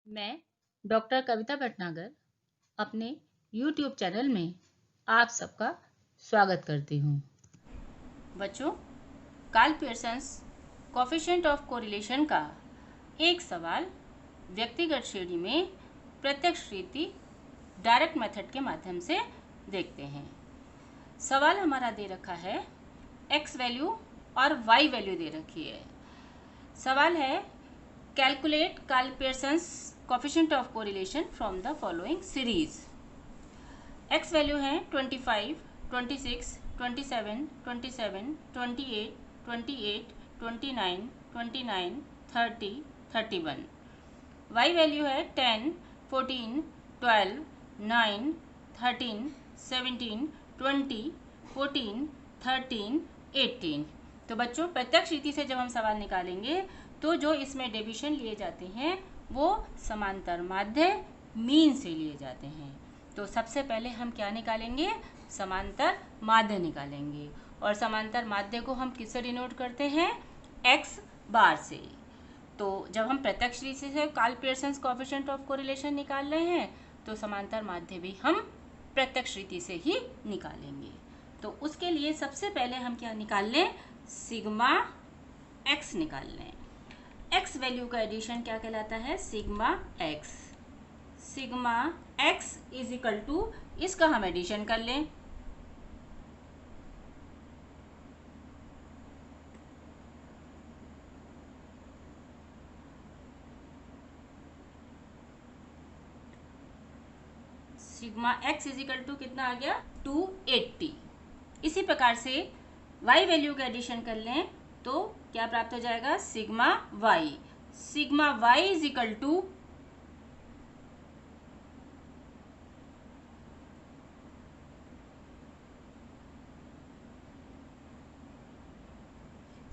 मैं डॉक्टर कविता भटनागर अपने YouTube channel में आप सबका स्वागत करती हूँ। बच्चों, Karl Pearson's coefficient of correlation का एक सवाल व्यक्तिगत श्रेणी में प्रत्यक्ष रीति डायरेक्ट मेथड के माध्यम से देखते हैं। सवाल हमारा दे रखा है x वैल्यू और y वैल्यू दे रखी है। सवाल है calculate Karl Pearson's coefficient of correlation from the following series. x value है 25, 26, 27, 27, 28, 28, 29, 29, 30, 31। y वैल्यू है 10, 14, 12, 9, 13, 17, 20, 14, 13, 18। तो बच्चों, प्रत्यक्ष रीति से जब हम सवाल निकालेंगे तो जो इसमें डेविएशन लिए जाते हैं वो समांतर माध्य मीन से लिए जाते हैं। तो सबसे पहले हम क्या निकालेंगे? समांतर माध्य निकालेंगे। और समांतर माध्य को हम किससे डिनोट करते हैं? x बार से। तो जब हम प्रत्यक्ष रीति से Karl Pearson's coefficient of correlation निकाल रहे हैं तो समांतर माध्य भी हम प्रत्यक्ष रीति से ही निकालेंगे। तो उसके लिए सबसे पहले हम क्या निकाल लें? सिग्मा x निकाल लें। x वैल्यू का एडिशन क्या कहलाता है? Sigma x। Sigma x is equal to, इसका हम एडिशन कर लें। Sigma x is equal to कितना आ गया? 280। इसी प्रकार से y वैल्यू का एडिशन कर लें तो क्या प्राप्त हो जाएगा? Sigma y। Sigma y is equal to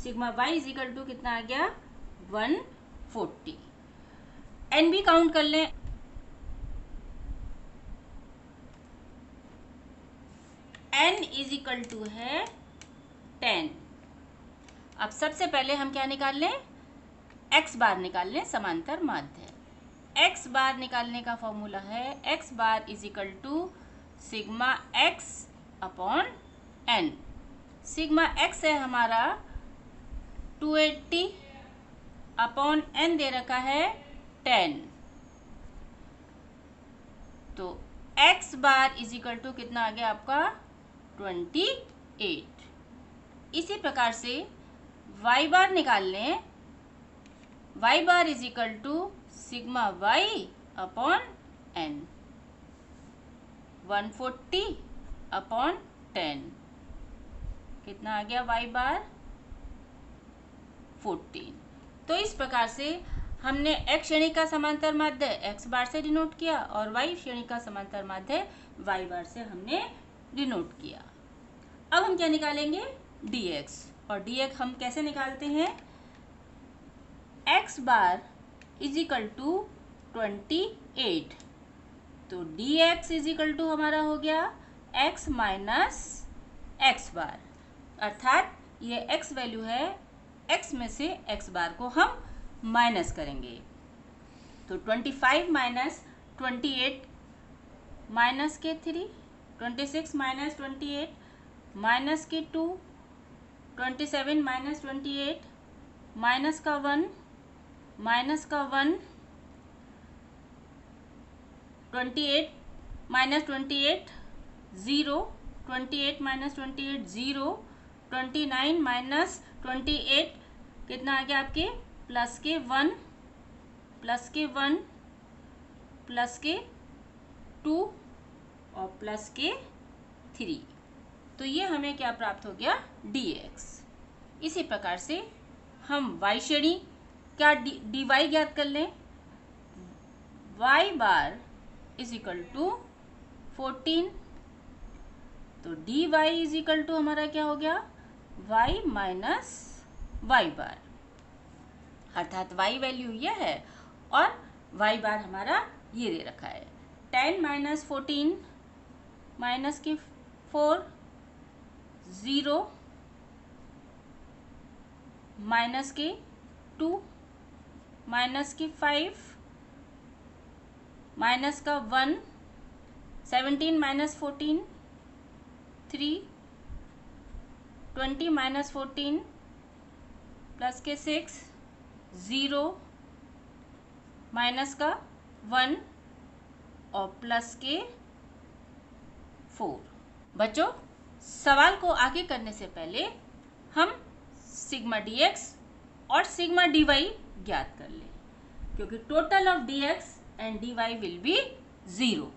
sigma y is equal to कितना आ गया? 140। n भी काउंट कर लें। n इज इक्वल टू है 10। अब सबसे पहले हम क्या निकाल लें? x बार निकाल लें, समांतर माध्य। x बार निकालने का फॉर्मूला है x bar is equal to sigma x upon n। Sigma x है हमारा 280 अपॉन n दे रखा है 10। तो x bar is equal to कितना आ गया आपका? 28। इसी प्रकार से y बार निकाल लें। y bar is equal to sigma y upon n। 140 upon 10 कितना आ गया? y बार 14। तो इस प्रकार से हमने x श्रेणी का समांतर माध्य x बार से डिनोट किया और y श्रेणी का समांतर माध्य y बार से हमने डिनोट किया। अब हम क्या निकालेंगे? dx। और dx हम कैसे निकालते हैं? x bar is equal to 28। तो dx इज इक्वल टू हमारा हो गया x माइनस x बार, अर्थात ये x वैल्यू है, x में से x बार को हम माइनस करेंगे। तो 25 माइनस 28 माइनस के 3, 26 माइनस 28 माइनस के 2, 27 माइनस 28 माइनस का 1 माइनस का 1, 28 माइनस 28 0, 28 माइनस 28 0, 29 माइनस 28 कितना आ गया आपके? प्लस के 1, प्लस के 1, प्लस के 2 और प्लस के 3। तो ये हमें क्या प्राप्त हो गया? dx। इसी प्रकार से हम y श्रेणी क्या dy ज्ञात कर लें। y bar is equal to 14। तो dy इज इक्वल टू हमारा क्या हो गया? y माइनस y बार, अर्थात y वैल्यू ये है और y बार हमारा ये दे रखा है। 10 माइनस 14 माइनस के 4, 0 माइनस के 2 माइनस के 5 माइनस का 1, 17 माइनस 14 3, 20 माइनस 14 प्लस के 6, 0 माइनस का 1 और प्लस के 4। बच्चों, सवाल को आगे करने से पहले हम सिग्मा dx और सिग्मा dy ज्ञात कर लें, क्योंकि total of dx and dy will be 0।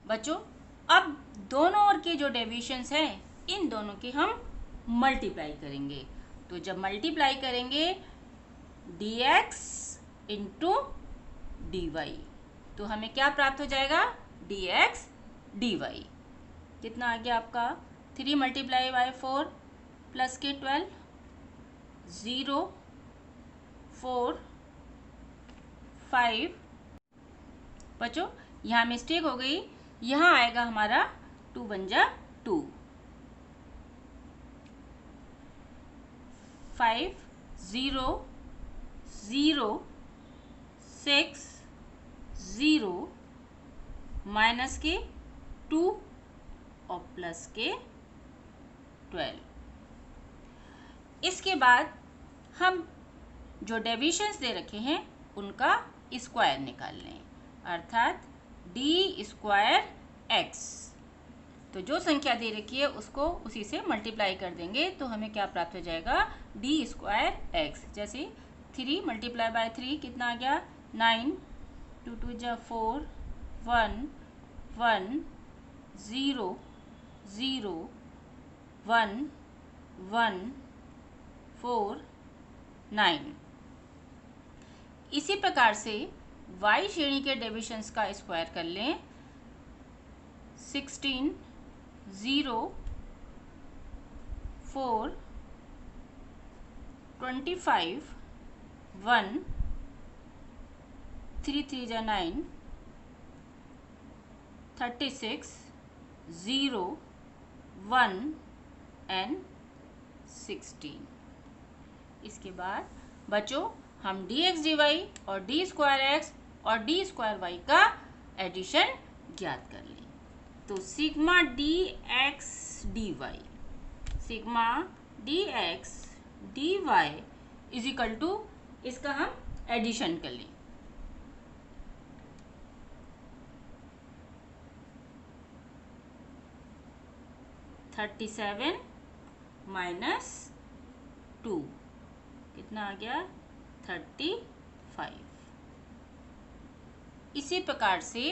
बच्चों, अब दोनों ओर के जो डेविएशंस हैं, इन दोनों की हम मल्टीप्लाई करेंगे। तो जब मल्टीप्लाई करेंगे dx इंटू dy, तो हमें क्या प्राप्त हो जाएगा? dx dy। कितना आ गया आपका? 3 मल्टीप्लाई बाय 4 प्लस के 12, 0, 4, 5। बच्चों, यहाँ मिस्टेक हो गई, यहाँ आएगा हमारा 2 बन जा 2, 5, 0, 0, 6, 0 माइनस के 2 और प्लस के 12। इसके बाद हम जो डेविएशंस दे रखे हैं उनका स्क्वायर निकाल लें, अर्थात डी स्क्वायर एक्स। तो जो संख्या दे रखी है उसको उसी से मल्टीप्लाई कर देंगे, तो हमें क्या प्राप्त हो जाएगा? D square x. जैसे 3 मल्टीप्लाई बाय 3 कितना आ गया? 9, 2 2 जा 4, 1 1 0 0 1 1 4 9। इसी प्रकार से y श्रेणी के डेविएशंस का स्क्वायर कर लें। 16, 0, 4, 25, 1, 3 3 जा 9, 36, 0, 1 एंड 16। इसके बाद बच्चों हम dx dy और d स्क्वायर एक्स और d स्क्वायर वाई का एडिशन ज्ञात कर लें। तो sigma dx dy, sigma dx dy is equal to, इसका हम एडिशन कर लें। -37 माइनस 2 कितना आ गया? 35। इसी प्रकार से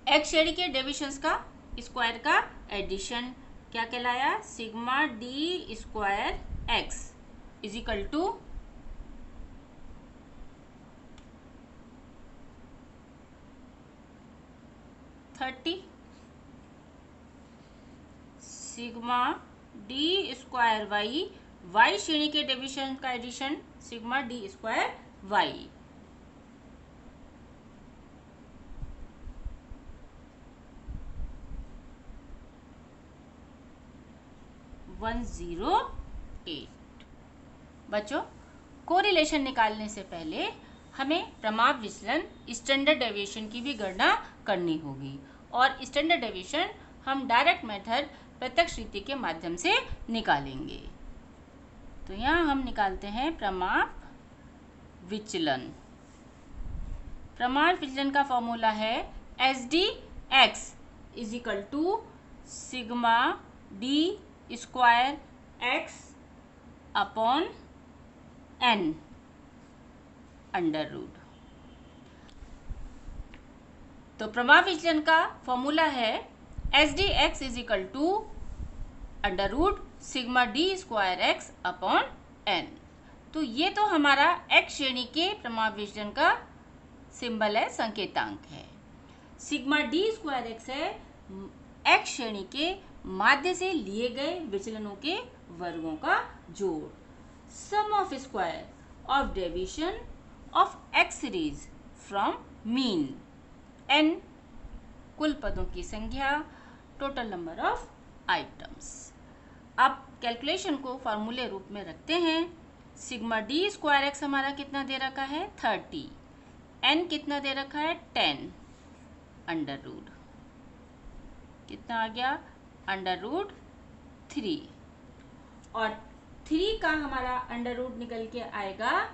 एक्स श्रेणी के डेविएशंस का स्क्वायर का एडिशन क्या कहलाया? Sigma D square X is equal to 30, sigma D square Y, Y श्रेणी के डेविएशन का addition sigma D square Y. बच्चों, कोरिलेशन निकालने से पहले हमें प्रमाप विचलन स्टैंडर्ड डेविएशन की भी गणना करनी होगी, और स्टैंडर्ड डेविएशन हम डायरेक्ट मेथड प्रत्यक्ष रीति के माध्यम से निकालेंगे। तो यहाँ हम निकालते हैं प्रमाप विचलन। प्रमाप विचलन का फॉर्मूला है SDX is equal to sigma D square X upon n under root. तो प्रमाप विचलन का फॉर्मूला है SDX is equal to under root sigma D square X upon n। तो ये तो हमारा x श्रेणी के प्रमाप विचलन का सिंबल है, संकेतांक है। सिग्मा डी स्क्वायर एक्स है x श्रेणी के माध्य से लिए गए विचलनों के वर्गों का जोड़। Sum of square of deviation of x series from mean. n कुल पदों की संख्या, टोटल नंबर ऑफ आइटम्स। अब कैलकुलेशन को फॉर्मूले रूप में रखते हैं। सिग्मा डी स्क्वायर एक्स हमारा कितना दे रखा है? 30। n कितना दे रखा है 10 अंडर रूट, कितना आ गया अंडर रूट 3, और 3 का हमारा अंडर रूट निकल के आएगा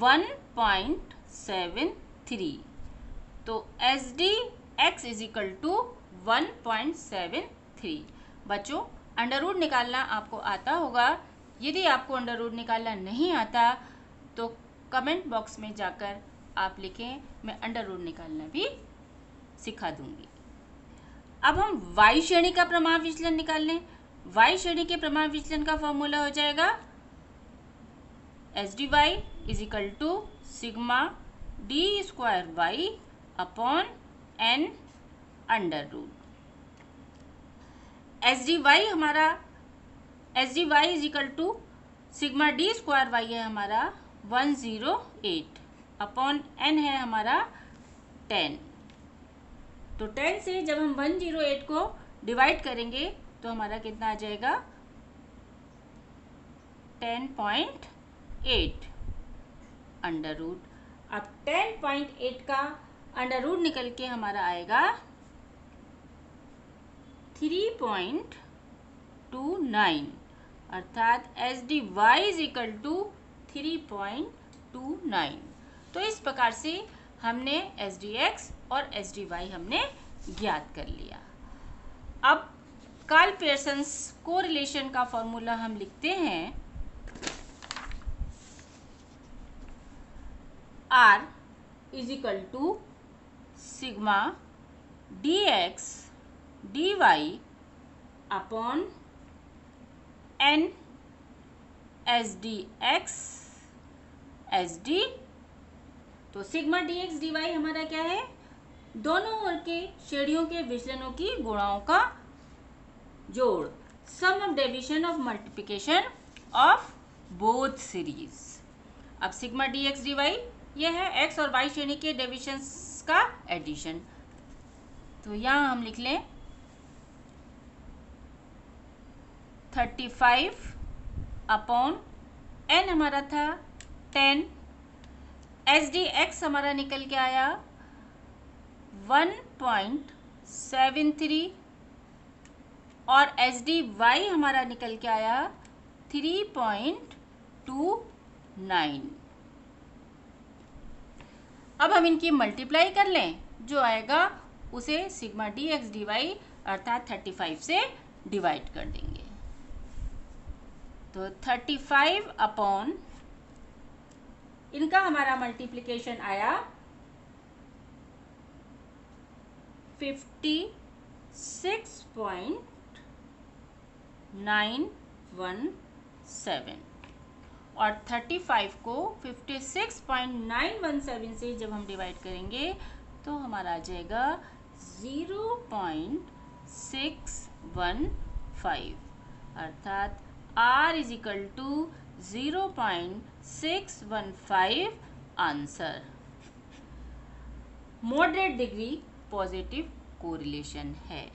1.73। तो S D X is equal to 1.73। बच्चों अंडर रूट निकालना आपको आता होगा। यदि आपको अंडर रूट निकालना नहीं आता तो कमेंट बॉक्स में जाकर आप लिखें, मैं अंडर रूट निकालना भी सिखा दूंगी। अब हम वाई श्रेणी का प्रमाण विचलन निकाल लें। वाई श्रेणी के प्रमाण विचलन का फॉर्मूला हो जाएगा S D Y is equal to sigma D square Y upon N under root. S D Y is equal to sigma D square Y है हमारा 108 अपॉन एन है हमारा 10। तो 10 से जब हम 108 को डिवाइड करेंगे तो हमारा कितना आ जाएगा 10.8 अंडर रूट। अब 10.8 का अंडर रूट निकल के हमारा आएगा 3.29, अर्थात S D Y is equal to 3.29। तो इस प्रकार से हमने एस डी एक्स और एस डी वाई हमने ज्ञात कर लिया। अब कार्ल पियर्सन्स कोरिलेशन का फॉर्मूला हम लिखते हैं R is equal to sigma D X D Y upon N S D X S D. तो sigma D X D Y हमारा क्या है, दोनों ओर के श्रेणियों के विचलनों की गुणाओं का जोड़, sum of deviation of multiplication of both series. अब sigma D X D Y यह है एक्स और वाई श्रेणी के डेविएशंस का एडिशन। तो यहाँ हम लिख लें 35 अपॉन एन हमारा था 10, एस डी एक्स हमारा निकल के आया 1.73 और एस डी वाई हमारा निकल के आया 3.29। अब हम इनकी मल्टीप्लाई कर लें, जो आएगा उसे sigma D X D Y अर्थात 35 से डिवाइड कर देंगे। तो 35 अपॉन इनका हमारा मल्टीप्लिकेशन आया 56.917 और 35 को 56.917 से जब हम डिवाइड करेंगे तो हमारा आ जाएगा 0.615, अर्थात R is equal to 0.615 answer. Moderate degree positive correlation है।